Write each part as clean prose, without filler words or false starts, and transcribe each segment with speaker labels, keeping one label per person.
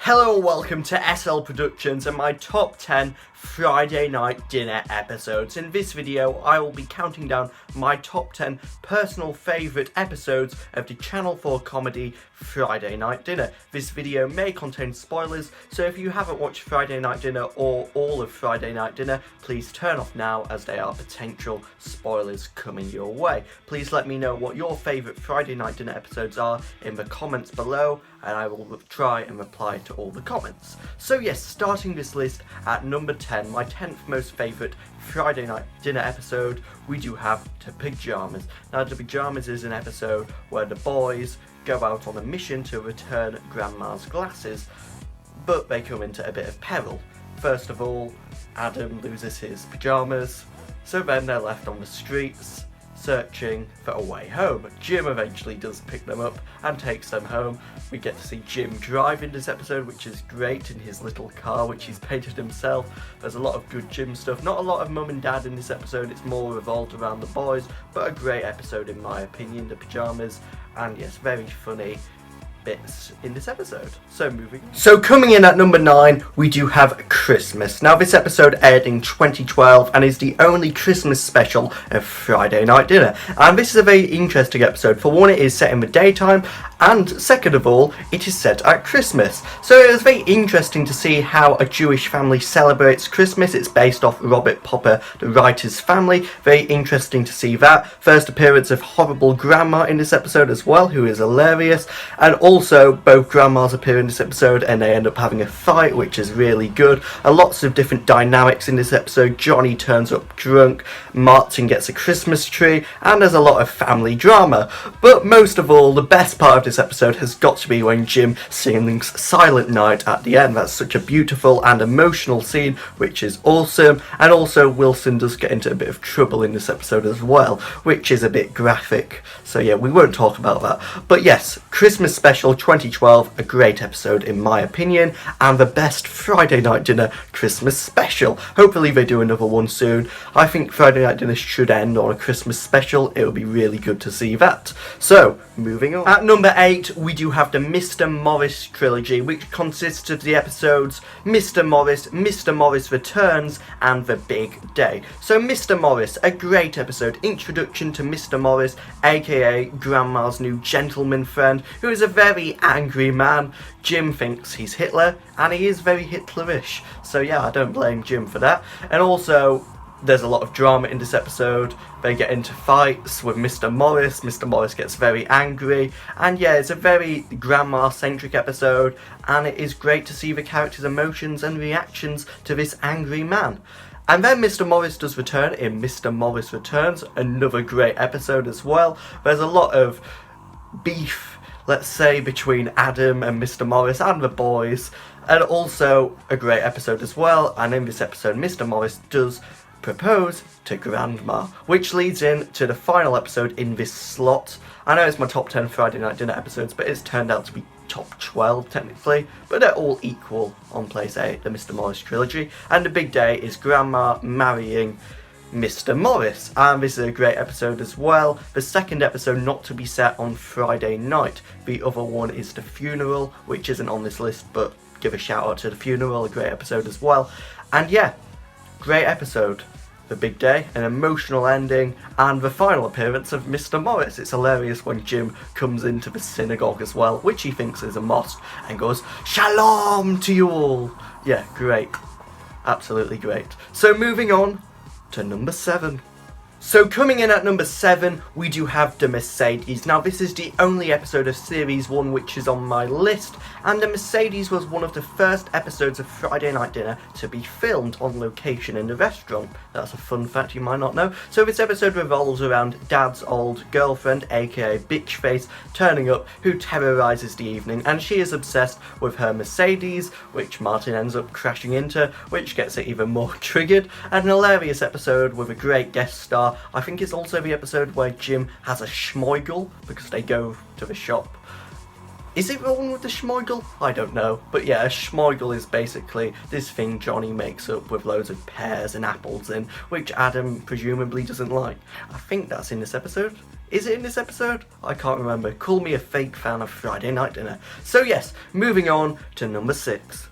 Speaker 1: Hello and welcome to SL Productions and my top 10 Friday night dinner episodes. In this video I will be counting down my top 10 personal favourite episodes of the Channel 4 comedy Friday Night Dinner. This video may contain spoilers, so if you haven't watched Friday Night Dinner or all of Friday Night Dinner, please turn off now as there are potential spoilers coming your way. Please let me know what your favourite Friday Night Dinner episodes are in the comments below, and I will try and reply to all the comments. So yes, starting this list at number 10, my 10th most favourite Friday Night Dinner episode, we do have The Pyjamas. Now The Pyjamas is an episode where the boys go out on a mission to return Grandma's glasses, but they come into a bit of peril. First of all, Adam loses his pyjamas, so then they're left on the streets searching for a way home. Jim eventually does pick them up and takes them home. We get to see Jim drive in this episode, which is great, in his little car which he's painted himself. There's a lot of good Jim stuff, not a lot of mum and dad in this episode, it's more revolved around the boys, but a great episode in my opinion, The Pyjamas, and yes, very funny bits in this episode. So coming in at number 9, we do have Christmas. Now this episode aired in 2012 and is the only Christmas special of Friday Night Dinner, and this is a very interesting episode. For one, it is set in the daytime, and second of all, it is set at Christmas. So it was very interesting to see how a Jewish family celebrates Christmas. It's based off Robert Popper, the writer's family. Very interesting to see that. First appearance of horrible grandma in this episode as well, who is hilarious, and also both grandmas appear in this episode and they end up having a fight, which is really good. Lots of different dynamics in this episode. Jonny turns up drunk, Martin gets a Christmas tree, and there's a lot of family drama. But most of all, the best part of this episode has got to be when Jim sings Silent Night at the end. That's such a beautiful and emotional scene, which is awesome. And also Wilson does get into a bit of trouble in this episode as well, which is a bit graphic. So yeah, we won't talk about that. But yes, Christmas special 2012, a great episode in my opinion, and the best Friday Night Dinner Christmas special. Hopefully they do another one soon. I think Friday Night Dinner should end on a Christmas special. It would be really good to see that. So, moving on. At number 8, we do have the Mr. Morris Trilogy, which consists of the episodes Mr. Morris Returns, and The Big Day. So Mr. Morris, a great episode. Introduction to Mr. Morris, aka Grandma's new gentleman friend, who is a very angry man. Jim thinks he's Hitler, and he is very Hitlerish. So yeah, I don't blame Jim for that. And also, there's a lot of drama in this episode. They get into fights with Mr. Morris. Mr. Morris gets very angry. And yeah, it's a very grandma-centric episode. And it is great to see the characters' emotions and reactions to this angry man. And then Mr. Morris does return in Mr. Morris Returns. Another great episode as well. There's a lot of beef, let's say, between Adam and Mr. Morris and the boys. And also a great episode as well. And in this episode, Mr. Morris does propose to Grandma, which leads in to the final episode in this slot. I know it's my top 10 Friday Night Dinner episodes, but it's turned out to be top 12 technically, but they're all equal on place 8, the Mr. Morris Trilogy. And The Big Day is Grandma marrying Mr. Morris, and this is a great episode as well. The second episode not to be set on Friday night. The other one is The Funeral, which isn't on this list, but give a shout out to The Funeral, a great episode as well. And yeah, great episode. The Big Day, an emotional ending, and the final appearance of Mr. Morris. It's hilarious when Jim comes into the synagogue as well, which he thinks is a mosque, and goes, "Shalom to you all." Yeah, great. Absolutely great. So moving on to number 7. So coming in at number 7, we do have The Mercedes. Now this is the only episode of Series 1 which is on my list, and The Mercedes was one of the first episodes of Friday Night Dinner to be filmed on location in the restaurant. That's a fun fact you might not know. So this episode revolves around Dad's old girlfriend, aka Bitchface, turning up, who terrorises the evening, and she is obsessed with her Mercedes, which Martin ends up crashing into, which gets it even more triggered. And an hilarious episode with a great guest star. I think it's also the episode where Jim has a schmoigel because they go to the shop. Is it rolling with the schmeugel? I don't know. But yeah, a schmeugel is basically this thing Jonny makes up with loads of pears and apples in, which Adam presumably doesn't like. I think that's in this episode. Is it in this episode? I can't remember. Call me a fake fan of Friday Night Dinner. So yes, moving on to number 6.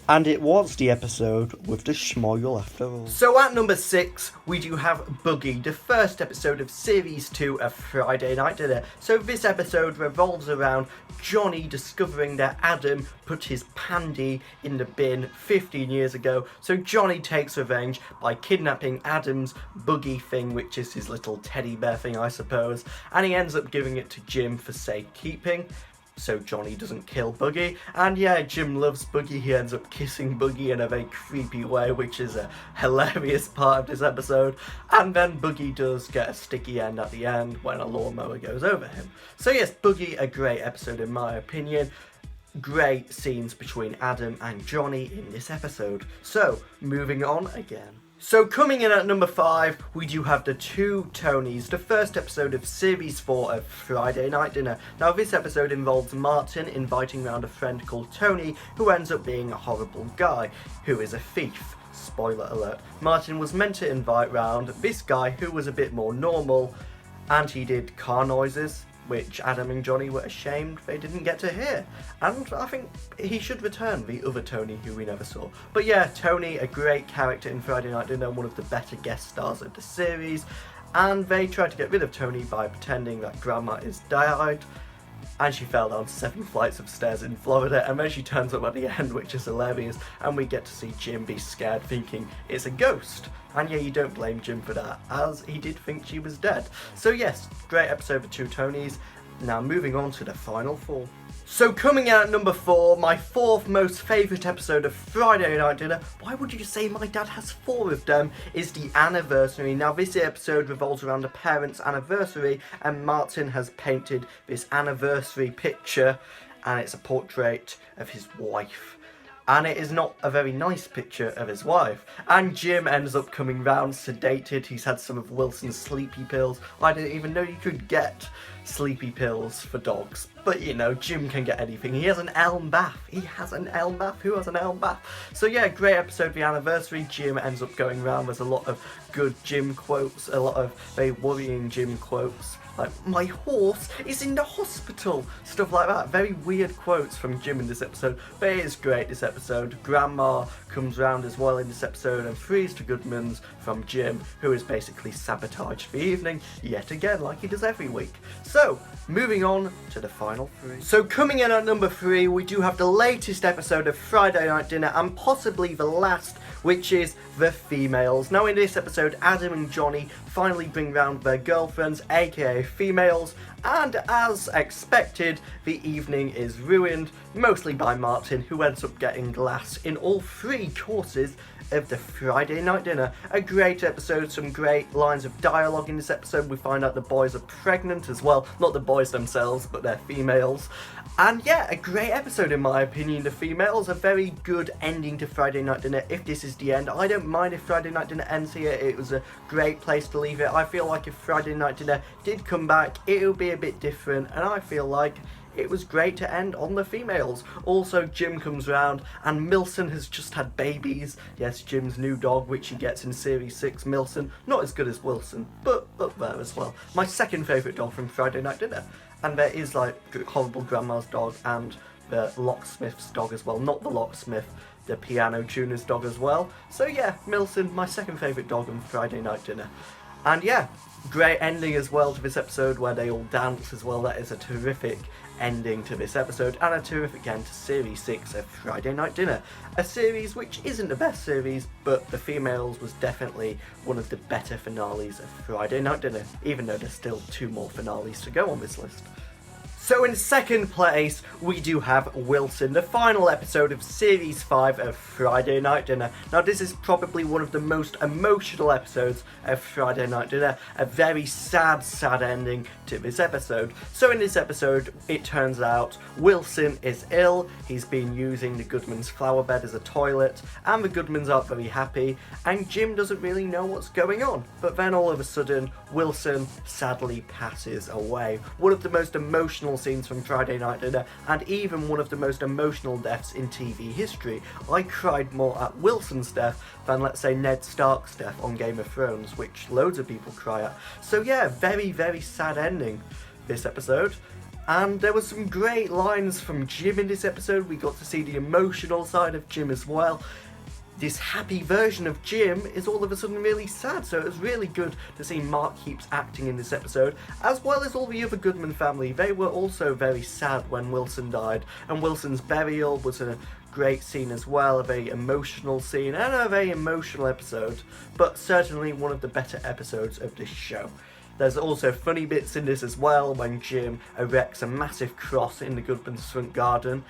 Speaker 2: And it was the episode with the schmeugel after all.
Speaker 1: So at number 6, we do have Boogie, the first episode of Series 2 of Friday Night Dinner. So this episode revolves around Jonny discovering that Adam put his pandy in the bin 15 years ago. So Jonny takes revenge by kidnapping Adam's Boogie thing, which is his little teddy bear thing, I suppose. And he ends up giving it to Jim for safekeeping, so Jonny doesn't kill Boogie. And yeah, Jim loves Boogie. He ends up kissing Boogie in a very creepy way, which is a hilarious part of this episode. And then Boogie does get a sticky end at the end when a lawnmower goes over him. So yes, Boogie, a great episode in my opinion. Great scenes between Adam and Jonny in this episode. So, moving on again. So coming in at number 5, we do have the Two Tonys, the first episode of Series 4 of Friday Night Dinner. Now this episode involves Martin inviting round a friend called Tony, who ends up being a horrible guy, who is a thief. Spoiler alert. Martin was meant to invite round this guy who was a bit more normal, and he did car noises, which Adam and Jonny were ashamed they didn't get to hear. And I think he should return, the other Tony who we never saw. But yeah, Tony, a great character in Friday Night Dinner, one of the better guest stars of the series. And they tried to get rid of Tony by pretending that Grandma is died, and she fell down 7 flights of stairs in Florida, and then she turns up at the end, which is hilarious, and we get to see Jim be scared thinking it's a ghost. And yeah, you don't blame Jim for that, as he did think she was dead. So yes, great episode for Two Tonys. Now moving on to the final 4. So coming out at number 4, my 4th most favourite episode of Friday Night Dinner, why would you say my dad has 4 of them, is the anniversary. Now this episode revolves around a parent's anniversary, and Martin has painted this anniversary picture, and it's a portrait of his wife. And it is not a very nice picture of his wife. And Jim ends up coming round sedated. He's had some of Wilson's sleepy pills. I didn't even know you could get sleepy pills for dogs. But you know, Jim can get anything. He has an elm bath. He has an elm bath. Who has an elm bath? So yeah, great episode of the anniversary. Jim ends up going round. There's a lot of good Jim quotes. A lot of very worrying Jim quotes. Like, my horse is in the hospital. Stuff like that. Very weird quotes from Jim in this episode. But it is great, this episode. Grandma comes round as well in this episode and frees to Goodman's from Jim, who is basically sabotaged the evening yet again, like he does every week. So, moving on to the final 3. So coming in at number 3, we do have the latest episode of Friday Night Dinner, and possibly the last, which is The Females. Now in this episode, Adam and Jonny finally bring round their girlfriends, aka females, and as expected, the evening is ruined, mostly by Martin, who ends up getting glass in all 3 courses of the Friday Night Dinner. A great episode, some great lines of dialogue in this episode. We find out the boys are pregnant as well, not the boys themselves, but they're females. And yeah, a great episode in my opinion. The Females, a very good ending to Friday Night Dinner. If this is the end, I don't mind if Friday Night Dinner ends here. It was a great place to leave it. I feel like if Friday Night Dinner did come back, it would be a bit different, and I feel like it was great to end on The Females. Also, Jim comes round, and Milson has just had babies. Yes, Jim's new dog, which he gets in Series 6, Milson. Not as good as Wilson, but up there as well. My second favourite dog from Friday Night Dinner. And there is, like, Horrible Grandma's dog and the locksmith's dog as well. Not the locksmith, the piano tuner's dog as well. So yeah, Milson, my second favourite dog on Friday Night Dinner. And yeah, great ending as well to this episode where they all dance as well. That is a terrific ending to this episode, and a terrific end to Series 6 of Friday Night Dinner. A series which isn't the best series, but The Females was definitely one of the better finales of Friday Night Dinner, even though there's still 2 more finales to go on this list. So in second place, we do have Wilson, the final episode of Series 5 of Friday Night Dinner. Now this is probably one of the most emotional episodes of Friday Night Dinner, a very sad ending to this episode. So in this episode, it turns out Wilson is ill, he's been using the Goodman's flower bed as a toilet, and the Goodmans aren't very happy, and Jim doesn't really know what's going on. But then all of a sudden, Wilson sadly passes away. One of the most emotional emotional scenes from Friday Night Dinner, and even one of the most emotional deaths in TV history. I cried more at Wilson's death than, let's say, Ned Stark's death on Game of Thrones, which loads of people cry at. So yeah, very, very sad ending this episode. And there were some great lines from Jim in this episode. We got to see the emotional side of Jim as well. This happy version of Jim is all of a sudden really sad, so it was really good to see Mark Heap's acting in this episode, as well as all the other Goodman family. They were also very sad when Wilson died, and Wilson's burial was a great scene as well, a very emotional scene, and a very emotional episode, but certainly one of the better episodes of this show. There's also funny bits in this as well, when Jim erects a massive cross in the Goodman's front garden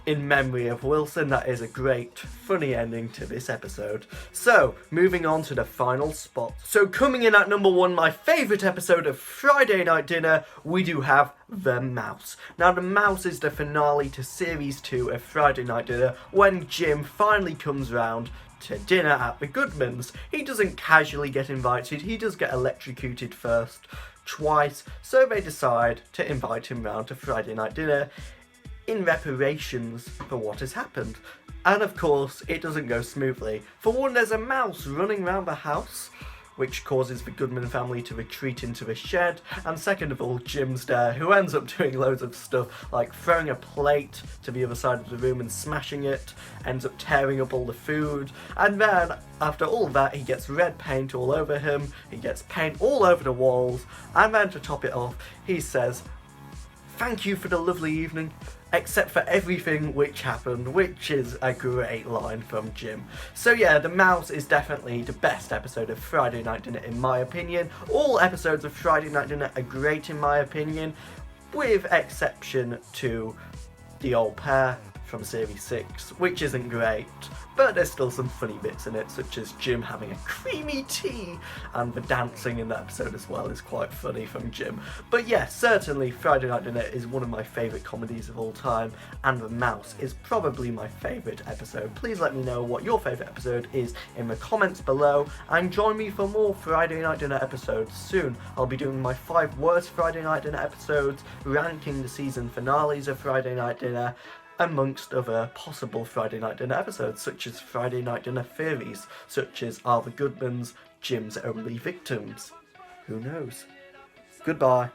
Speaker 1: in memory of Wilson. That is a great, funny ending to this episode. So, moving on to the final spot. So, coming in at number 1, my favourite episode of Friday Night Dinner, we do have The Mouse. Now, The Mouse is the finale to Series 2 of Friday Night Dinner, when Jim finally comes round to dinner at the Goodmans. He doesn't casually get invited, he does get electrocuted first, twice, so they decide to invite him round to Friday Night Dinner in reparations for what has happened. And of course, it doesn't go smoothly. For one, there's a mouse running around the house, which causes the Goodman family to retreat into the shed. And second of all, Jim's there, who ends up doing loads of stuff, like throwing a plate to the other side of the room and smashing it, ends up tearing up all the food, and then, after all that, he gets red paint all over him, he gets paint all over the walls, and then to top it off, he says, "Thank you for the lovely evening, except for everything which happened," which is a great line from Jim. So yeah, The Mouse is definitely the best episode of Friday Night Dinner in my opinion. All episodes of Friday Night Dinner are great in my opinion, with exception to the old pair from Series 6, which isn't great, but there's still some funny bits in it, such as Jim having a creamy tea, and the dancing in that episode as well is quite funny from Jim. But yeah, certainly Friday Night Dinner is one of my favourite comedies of all time, and The Mouse is probably my favourite episode. Please let me know what your favourite episode is in the comments below, and join me for more Friday Night Dinner episodes soon. I'll be doing my 5 worst Friday Night Dinner episodes, ranking the season finales of Friday Night Dinner, amongst other possible Friday Night Dinner episodes, such as Friday Night Dinner theories, such as are the Goodmans Jim's only victims? Who knows? Goodbye.